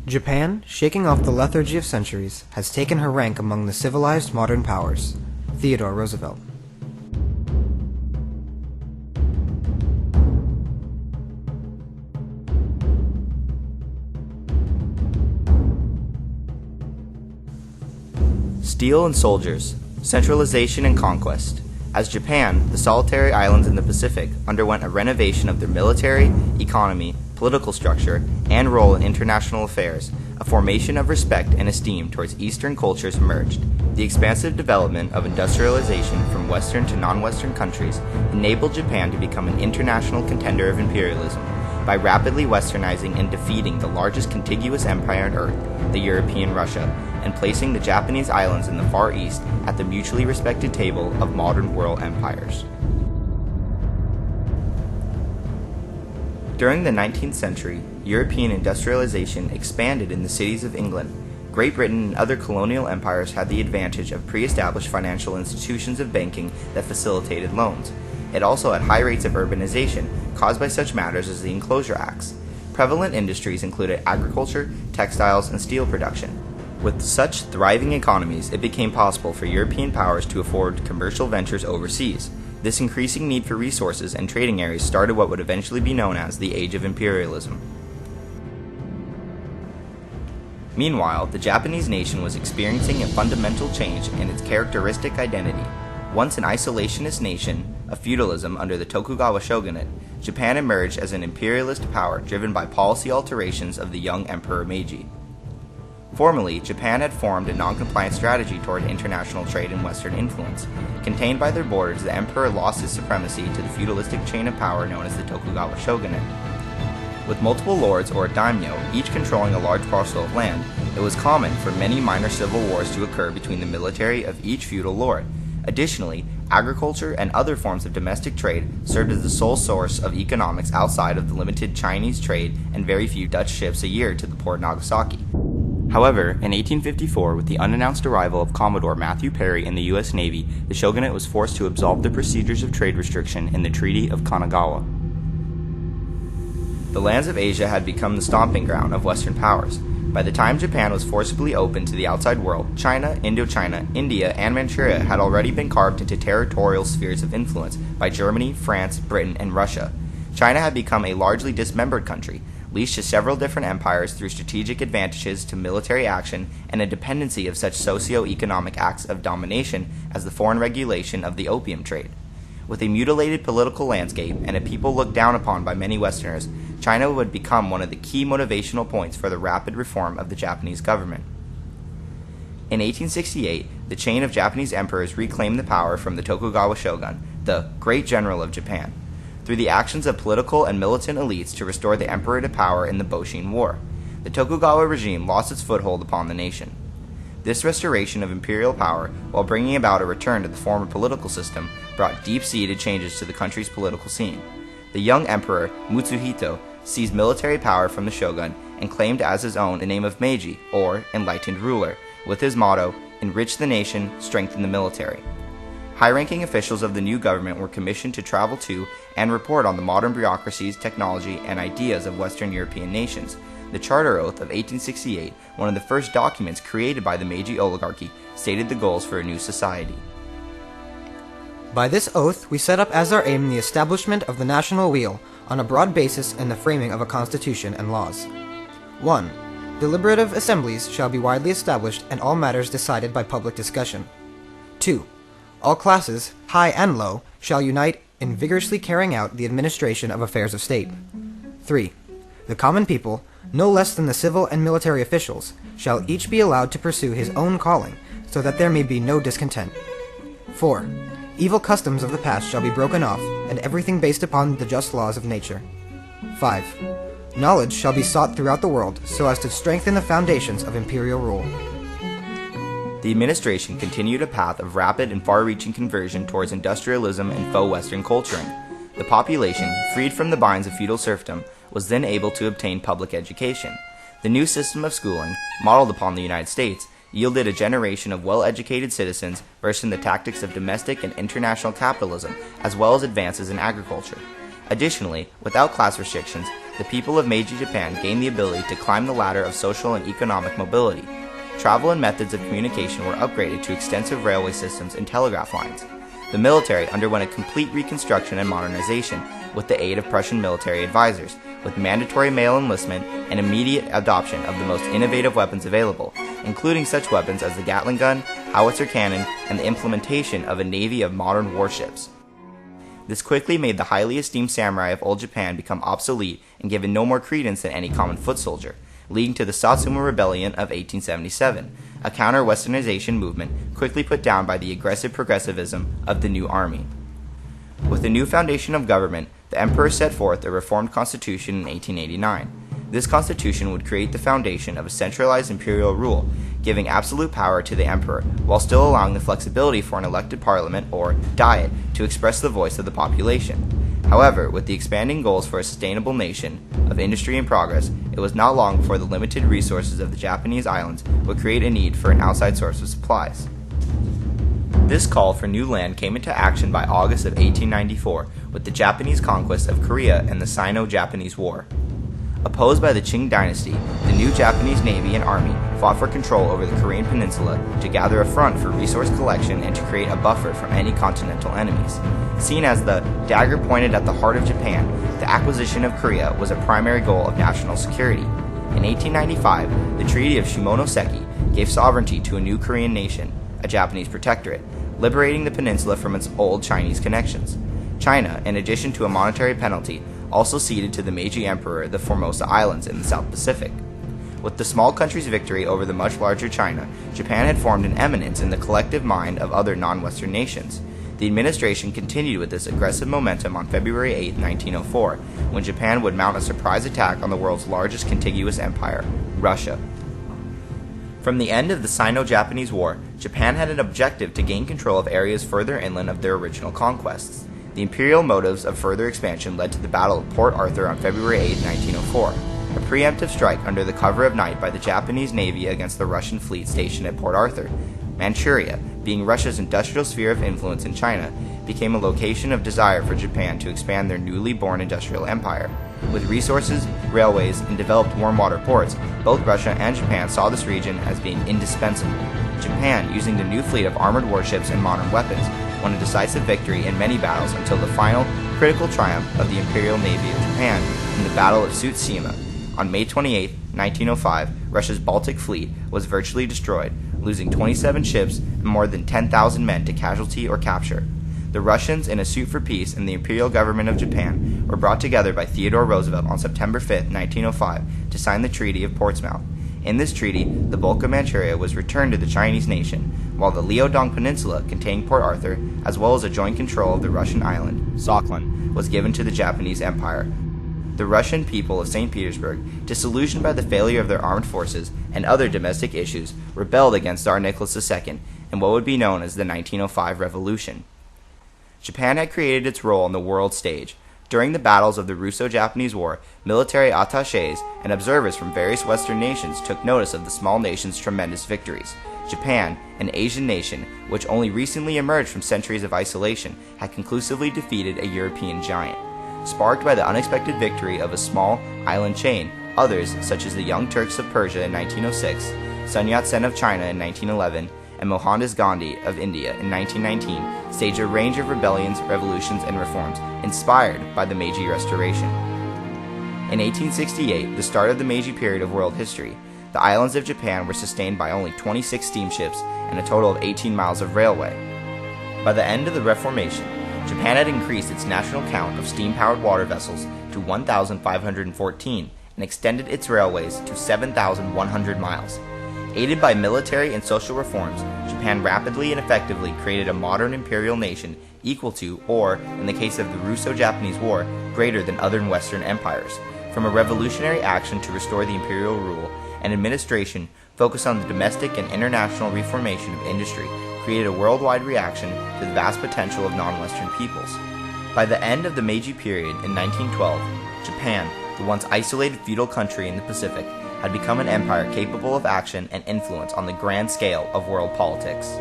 Japan, shaking off the lethargy of centuries, has taken her rank among the civilized modern powers. Theodore Roosevelt. Steel and soldiers, centralization and conquest. As Japan, the solitary islands in the Pacific underwent a renovation of their military, economy, political structure, and role in international affairs, a formation of respect and esteem towards Eastern cultures emerged. The expansive development of industrialization from Western to non-Western countries enabled Japan to become an international contender of imperialism by rapidly westernizing and defeating the largest contiguous empire on Earth, the European Russia, and placing the Japanese islands in the Far East at the mutually respected table of modern world empires. During the 19th century, European industrialization expanded in the cities of England. Great Britain and other colonial empires had the advantage of pre-established financial institutions of banking that facilitated loans. It also had high rates of urbanization caused by such matters as the Enclosure Acts. Prevalent industries included agriculture, textiles, and steel production. With such thriving economies, it became possible for European powers to afford commercial ventures overseas. This increasing need for resources and trading areas started what would eventually be known as the Age of Imperialism. Meanwhile, the Japanese nation was experiencing a fundamental change in its characteristic identity. Once an isolationist nation of feudalism under the Tokugawa shogunate, Japan emerged as an imperialist power driven by policy alterations of the young Emperor Meiji. Formerly, Japan had formed a non-compliant strategy toward international trade and Western influence. Contained by their borders, the emperor lost his supremacy to the feudalistic chain of power known as the Tokugawa shogunate. With multiple lords or a daimyo, each controlling a large parcel of land, it was common for many minor civil wars to occur between the military of each feudal lord. Additionally, agriculture and other forms of domestic trade served as the sole source of economics outside of the limited Chinese trade and very few Dutch ships a year to the port of Nagasaki. However, in 1854, with the unannounced arrival of Commodore Matthew Perry in the U.S. Navy, the shogunate was forced to absolve the procedures of trade restriction in the Treaty of Kanagawa. The lands of Asia had become the stomping ground of Western powers. By the time Japan was forcibly opened to the outside world, China, Indochina, India, and Manchuria had already been carved into territorial spheres of influence by Germany, France, Britain, and Russia. China had become a largely dismembered country, leashed to several different empires through strategic advantages to military action and a dependency of such socio-economic acts of domination as the foreign regulation of the opium trade. With a mutilated political landscape and a people looked down upon by many Westerners, China would become one of the key motivational points for the rapid reform of the Japanese government. In 1868, the chain of Japanese emperors reclaimed the power from the Tokugawa shogun, the Great General of Japan, through the actions of political and militant elites to restore the emperor to power in the Boshin War. The Tokugawa regime lost its foothold upon the nation. This restoration of imperial power, while bringing about a return to the former political system, brought deep-seated changes to the country's political scene. The young emperor, Mutsuhito, seized military power from the shogun and claimed as his own the name of Meiji, or enlightened ruler, with his motto, "Enrich the nation, strengthen the military." High-ranking officials of the new government were commissioned to travel to and report on the modern bureaucracies, technology, and ideas of Western European nations. The Charter Oath of 1868, one of the first documents created by the Meiji oligarchy, stated the goals for a new society. By this oath, we set up as our aim the establishment of the national weal on a broad basis and the framing of a constitution and laws. 1. Deliberative assemblies shall be widely established and all matters decided by public discussion. 2. All classes, high and low, shall unite in vigorously carrying out the administration of affairs of state. 3. The common people, no less than the civil and military officials, shall each be allowed to pursue his own calling, so that there may be no discontent. 4. Evil customs of the past shall be broken off, and everything based upon the just laws of nature. 5. Knowledge shall be sought throughout the world, so as to strengthen the foundations of imperial rule. The administration continued a path of rapid and far-reaching conversion towards industrialism and faux Western culturing. The population, freed from the binds of feudal serfdom, was then able to obtain public education. The new system of schooling, modeled upon the United States, yielded a generation of well-educated citizens versed in the tactics of domestic and international capitalism, as well as advances in agriculture. Additionally, without class restrictions, the people of Meiji Japan gained the ability to climb the ladder of social and economic mobility. Travel and methods of communication were upgraded to extensive railway systems and telegraph lines. The military underwent a complete reconstruction and modernization with the aid of Prussian military advisors, with mandatory male enlistment and immediate adoption of the most innovative weapons available, including such weapons as the Gatling gun, howitzer cannon, and the implementation of a navy of modern warships. This quickly made the highly esteemed samurai of old Japan become obsolete and given no more credence than any common foot soldier, leading to the Satsuma Rebellion of 1877, a counter-westernization movement quickly put down by the aggressive progressivism of the new army. With the new foundation of government, the emperor set forth a reformed constitution in 1889. This constitution would create the foundation of a centralized imperial rule, giving absolute power to the emperor, while still allowing the flexibility for an elected parliament, or diet, to express the voice of the population. However, with the expanding goals for a sustainable nation of industry and progress, it was not long before the limited resources of the Japanese islands would create a need for an outside source of supplies. This call for new land came into action by August of 1894 with the Japanese conquest of Korea and the Sino-Japanese War. Opposed by the Qing dynasty, the new Japanese Navy and Army fought for control over the Korean peninsula to gather a front for resource collection and to create a buffer from any continental enemies. Seen as the dagger pointed at the heart of Japan, the acquisition of Korea was a primary goal of national security. In 1895, the Treaty of Shimonoseki gave sovereignty to a new Korean nation, a Japanese protectorate, liberating the peninsula from its old Chinese connections. China, in addition to a monetary penalty, also ceded to the Meiji Emperor the Formosa Islands in the South Pacific. With the small country's victory over the much larger China, Japan had formed an eminence in the collective mind of other non-Western nations. The administration continued with this aggressive momentum on February 8, 1904, when Japan would mount a surprise attack on the world's largest contiguous empire, Russia. From the end of the Sino-Japanese War, Japan had an objective to gain control of areas further inland of their original conquests. The imperial motives of further expansion led to the Battle of Port Arthur on February 8, 1904, a preemptive strike under the cover of night by the Japanese Navy against the Russian fleet stationed at Port Arthur. Manchuria, being Russia's industrial sphere of influence in China, became a location of desire for Japan to expand their newly born industrial empire. With resources, railways, and developed warm water ports, both Russia and Japan saw this region as being indispensable. Japan, using the new fleet of armored warships and modern weapons, won a decisive victory in many battles until the final, critical triumph of the Imperial Navy of Japan in the Battle of Tsushima. On May 28, 1905, Russia's Baltic Fleet was virtually destroyed, losing 27 ships and more than 10,000 men to casualty or capture. The Russians, in a suit for peace, and the Imperial Government of Japan were brought together by Theodore Roosevelt on September 5, 1905, to sign the Treaty of Portsmouth. In this treaty, the bulk of Manchuria was returned to the Chinese nation, while the Liaodong Peninsula, containing Port Arthur, as well as a joint control of the Russian island, Sakhalin, was given to the Japanese Empire. The Russian people of St. Petersburg, disillusioned by the failure of their armed forces and other domestic issues, rebelled against Tsar Nicholas II in what would be known as the 1905 Revolution. Japan had created its role on the world stage. During the battles of the Russo-Japanese War, military attachés and observers from various Western nations took notice of the small nation's tremendous victories. Japan, an Asian nation which only recently emerged from centuries of isolation, had conclusively defeated a European giant. Sparked by the unexpected victory of a small island chain, others, such as the Young Turks of Persia in 1906, Sun Yat-sen of China in 1911, and Mohandas Gandhi of India in 1919, staged a range of rebellions, revolutions, and reforms inspired by the Meiji Restoration. In 1868, the start of the Meiji period of world history, the islands of Japan were sustained by only 26 steamships and a total of 18 miles of railway. By the end of the Reformation, Japan had increased its national count of steam-powered water vessels to 1,514 and extended its railways to 7,100 miles. Aided by military and social reforms, Japan rapidly and effectively created a modern imperial nation equal to, or, in the case of the Russo-Japanese War, greater than other Western empires. From a revolutionary action to restore the imperial rule, an administration focused on the domestic and international reformation of industry created a worldwide reaction to the vast potential of non-Western peoples. By the end of the Meiji period in 1912, Japan, the once isolated feudal country in the Pacific, had become an empire capable of action and influence on the grand scale of world politics.